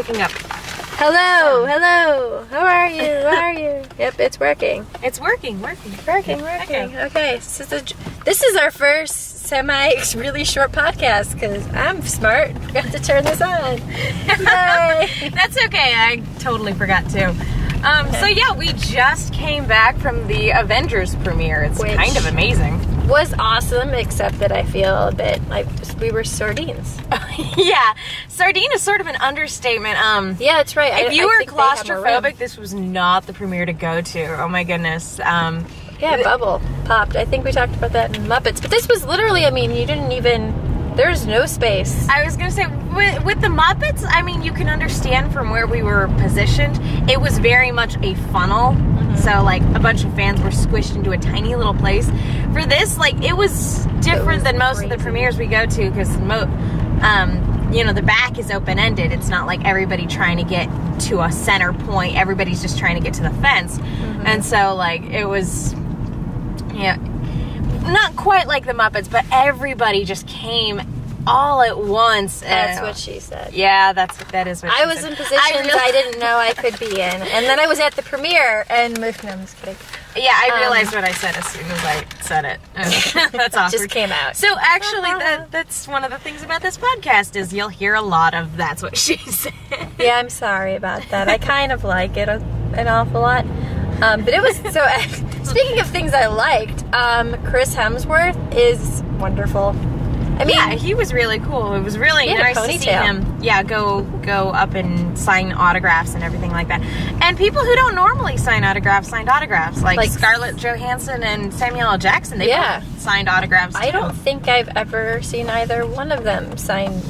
picking up. Hello, hello. How are you? How are you? Yep, it's working. It's working. Working. Okay, this is our first really short podcast because I'm smart. Forgot to turn this on. Yay! That's okay. I totally forgot to. So yeah, we just came back from the Avengers premiere. It's kind of amazing. Was awesome, except that I feel a bit like we were sardines. Yeah, sardine is sort of an understatement. Yeah, that's right. If you were claustrophobic, this was not the premiere to go to. Oh my goodness. Yeah, bubble popped. I think we talked about that in Muppets. But this was literally, I mean, you didn't even, there's no space. I was going to say, with the Muppets, I mean, you can understand from where we were positioned. It was very much a funnel. So, like, a bunch of fans were squished into a tiny little place. For this, like, it was different than most of the premieres we go to because, you know, the back is open-ended. It's not like everybody trying to get to a center point. Everybody's just trying to get to the fence. And so, like, it was, yeah, not quite like the Muppets, but everybody just came all at once. That's what she said. Yeah, that is what she said. I was in positions I didn't know I could be in. And then I was at the premiere and no, I'm just kidding. Yeah, I realized what I said as soon as I said it. That's awkward. Just came out. So actually, that's one of the things about this podcast is you'll hear a lot of that's what she said. Yeah, I'm sorry about that. I kind of like it an awful lot. But it was, so speaking of things I liked, Chris Hemsworth is wonderful. I mean, yeah, he was really cool. It was really nice to see him. Yeah, go up and sign autographs and everything like that. And people who don't normally sign autographs signed autographs, like Scarlett Johansson and Samuel L. Jackson. They both signed autographs too. I don't think I've ever seen either one of them sign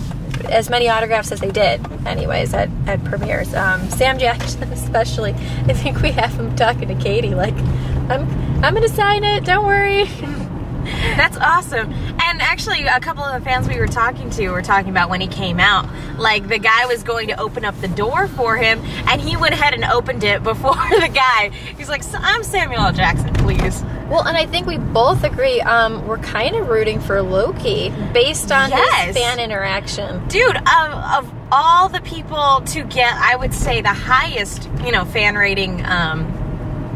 as many autographs as they did, anyways, at premieres. Sam Jackson especially. I think we have him talking to Katie like, I'm gonna sign it. Don't worry. That's awesome. And actually, a couple of the fans we were talking to were talking about when he came out. Like, the guy was going to open up the door for him, and he went ahead and opened it before the guy. He's like, I'm Samuel L. Jackson, please. Well, and I think we both agree, we're kind of rooting for Loki based on his fan interaction. Dude, of all the people to get, I would say, the highest, fan rating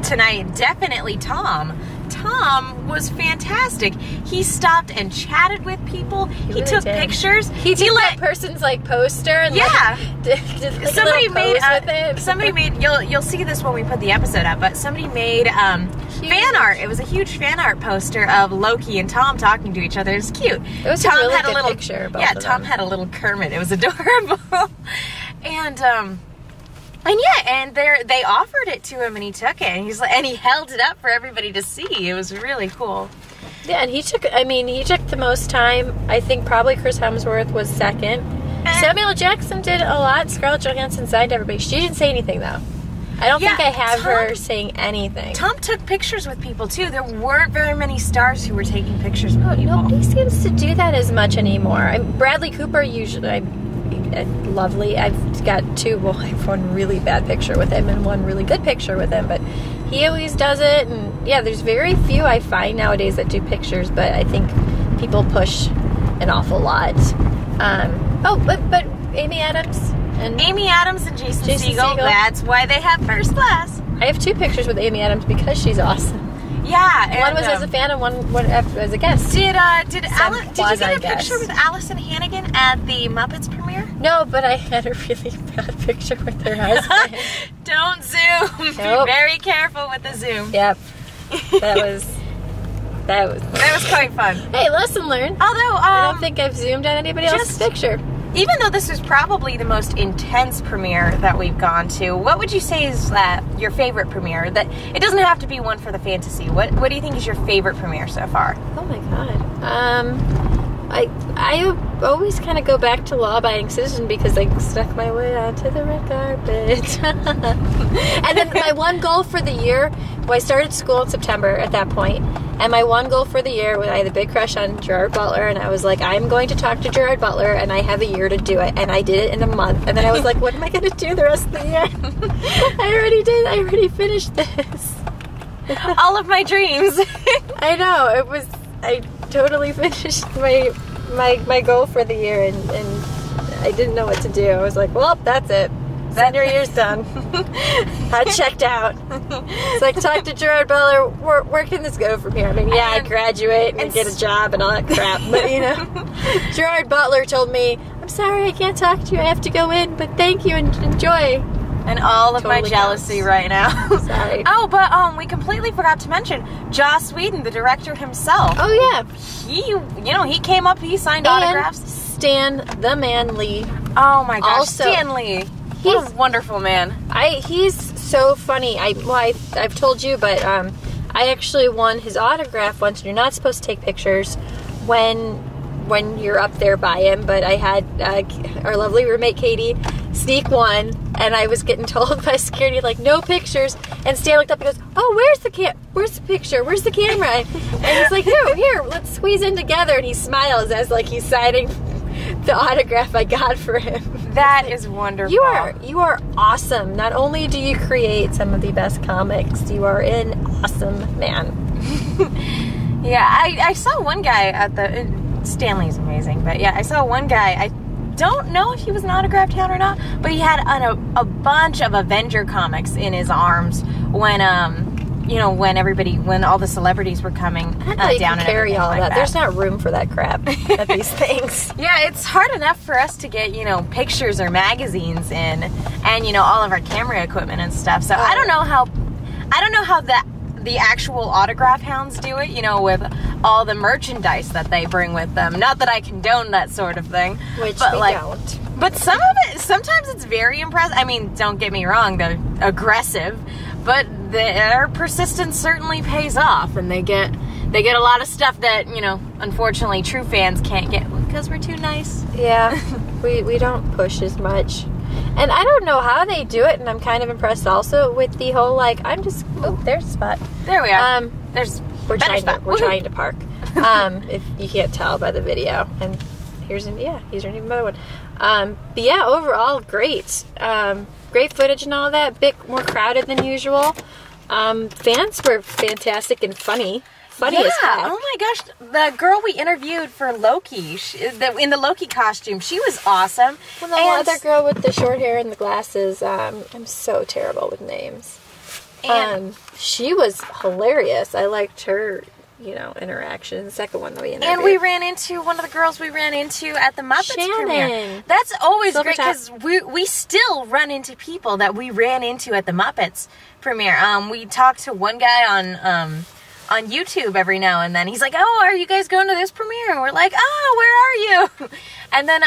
tonight, definitely Tom. Tom was fantastic. He stopped and chatted with people. He really took pictures. He took that person's poster and somebody made you'll see this when we put the episode up, but somebody made fan art. It was a huge fan art poster of Loki and Tom talking to each other. It was cute. It was Tom a really had good a little picture. Tom had a little Kermit. It was adorable. And they offered it to him, and he took it, and he held it up for everybody to see. It was really cool. Yeah, and he took the most time. I think probably Chris Hemsworth was second. Samuel L. Jackson did a lot. Scarlett Johansson signed everybody. She didn't say anything though. I don't think I have her saying anything. Tom took pictures with people too. There weren't very many stars who were taking pictures with people. Nobody seems to do that as much anymore. Bradley Cooper usually. Lovely. I've got two. Well, I have one really bad picture with him and one really good picture with him, but he always does it. And yeah, there's very few I find nowadays that do pictures, but I think people push an awful lot. But Amy Adams and Jason Segel. That's why they have first class. I have two pictures with Amy Adams because she's awesome. Yeah, one was as a fan and one as a guest. Did you get a picture with Allison Hannigan at the Muppets premiere? No, but I had a really bad picture with her husband. Don't zoom. Nope. Be very careful with the zoom. Yep. That was quite fun. Hey, lesson learned. Although I don't think I've zoomed on anybody else's picture. Even though this is probably the most intense premiere that we've gone to, what would you say is your favorite premiere? That it doesn't have to be one for the Fantosee. What do you think is your favorite premiere so far? Oh my god. I always kind of go back to Law Abiding Citizen because I stuck my way onto the red carpet. And then my one goal for the year, I started school in September at that point, and my one goal for the year was I had a big crush on Gerard Butler, and I was like, I'm going to talk to Gerard Butler, and I have a year to do it, and I did it in a month. And then I was like, what am I going to do the rest of the year? I already finished this. All of my dreams. I know, I totally finished my goal for the year, and I didn't know what to do. I was like, well, that's it. Send your years done. I checked out. It's like, talk to Gerard Butler. Where can this go from here? I mean, yeah, I graduate and get a job and all that crap. But, you know, Gerard Butler told me, I'm sorry, I can't talk to you. I have to go in, but thank you and enjoy. And all of my jealousy right now. Sorry. Oh, but we completely forgot to mention Joss Whedon, the director himself. Oh, yeah. He came up, he signed autographs. Stan the Man Lee. Oh my gosh, Also, Stan Lee. What a wonderful man. He's so funny. I've told you, but I actually won his autograph once. And you're not supposed to take pictures when you're up there by him, but I had our lovely roommate Katie sneak one, and I was getting told by security, like, no pictures. And Stan looked up and goes, oh, where's the picture? Where's the camera? And he's like, here, let's squeeze in together. And he smiles as like he's signing the autograph I got for him. That is wonderful. You are awesome. Not only do you create some of the best comics, you are an awesome man. Yeah, I saw one guy at the... Stanley's amazing, but yeah, I saw one guy, I don't know if he was an autograph hound or not, but he had a bunch of Avenger comics in his arms when when all the celebrities were coming down and carry all like that. There's not room for that crap at these things. Yeah, it's hard enough for us to get, pictures or magazines in, and all of our camera equipment and stuff. So I don't know how the actual autograph hounds do it, with all the merchandise that they bring with them. Not that I condone that sort of thing. Which we don't. But some of it, sometimes it's very impressive. I mean, don't get me wrong, they're aggressive, but their persistence certainly pays off, and they get a lot of stuff that, unfortunately true fans can't get because we're too nice. Yeah, we don't push as much. And I don't know how they do it, and I'm kind of impressed also with the whole, there's a spot. There we are. We're trying to park. If you can't tell by the video. And here's an even better one. But yeah, overall, great. Great footage and all that. Bit more crowded than usual. Fans were fantastic and funny. Funny as heck. Oh my gosh, the girl we interviewed for Loki, in the Loki costume, she was awesome. And the other girl with the short hair and the glasses, I'm so terrible with names. She was hilarious. I liked her, interaction. The second one that we interviewed. And we ran into one of the girls we ran into at the Muppets Shannon. premiere. That's always great because we still run into people that we ran into at the Muppets premiere. We talked to one guy on YouTube every now and then. He's like, oh, are you guys going to this premiere? And we're like, oh, where are you? And then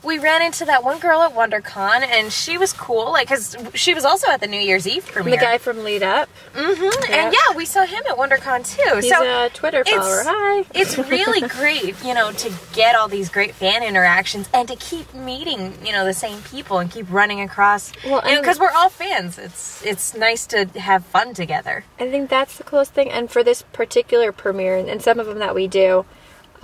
we ran into that one girl at WonderCon, and she was cool, because she was also at the New Year's Eve premiere. The guy from Lead Up. Mm-hmm. Yeah. And yeah, we saw him at WonderCon too. He's a Twitter follower. Hi. It's really great, to get all these great fan interactions and to keep meeting, the same people and keep running across, because we're all fans. It's nice to have fun together. I think that's the coolest thing. And for this particular premiere, and some of them that we do,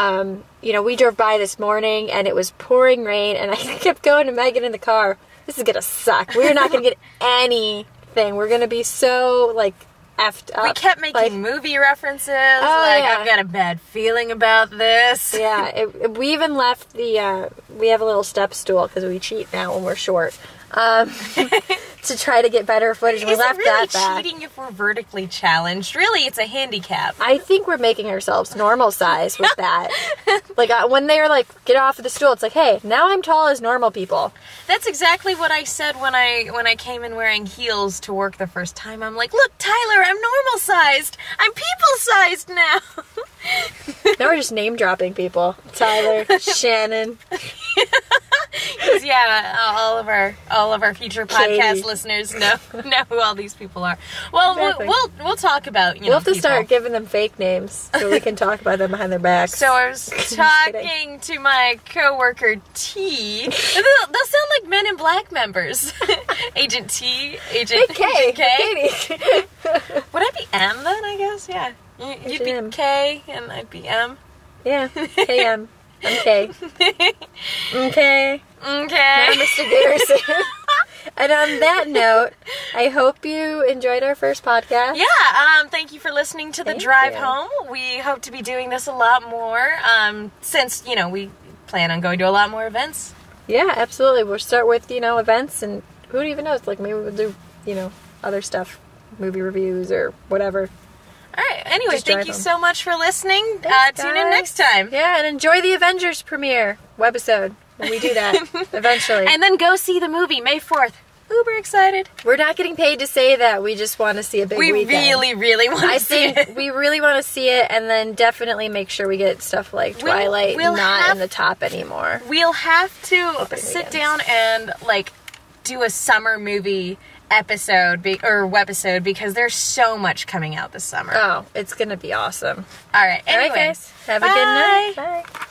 we drove by this morning and it was pouring rain, and I kept going to Megan in the car, this is gonna suck. We're not gonna get anything. We're gonna be so effed up. We kept making movie references. I've got a bad feeling about this. Yeah, we even left we have a little step stool because we cheat now when we're short. To try to get better footage. We left that back. Cheating if we're vertically challenged? Really, it's a handicap. I think we're making ourselves normal size with that. When they were get off of the stool, it's like, hey, now I'm tall as normal people. That's exactly what I said when I came in wearing heels to work the first time. I'm like, look, Tyler, I'm normal sized. I'm people sized now. Now we're just name dropping people. Tyler, Shannon. Yeah, all of our future podcast listeners know who all these people are. Well, exactly. we'll talk about we'll have to start giving them fake names so we can talk about them behind their backs. So I was talking to my coworker T. They'll sound like Men in Black members. Agent T, Agent K. Katie. Would I be M then? I guess you'd be M. K and I'd be M. Yeah, KM. I'm K. Okay. Okay. Now, Mr. Garrison. And on that note, I hope you enjoyed our first podcast. Yeah, thank you for listening to the drive home. We hope to be doing this a lot more, since, we plan on going to a lot more events Yeah, absolutely. We'll start with, events, and who even knows? Like, maybe we'll do, other stuff, movie reviews or whatever. All right. Anyway, Just thank drive you them. so much for listening. Thanks, Tune in guys. next time. Yeah, and enjoy the Avengers premiere webisode when we do that eventually. And then go see the movie May 4th. Uber excited. We're not getting paid to say that. We just want to see a big We weekend. really, really want to see it. We really want to see it, and then definitely make sure we get stuff like Twilight not in the top anymore. We'll have to sit weekends. down and like do a summer movie episode or webisode because there's so much coming out this summer. Oh, it's gonna be awesome. All right. Anyway, All right, guys. Have a good bye. night. Bye.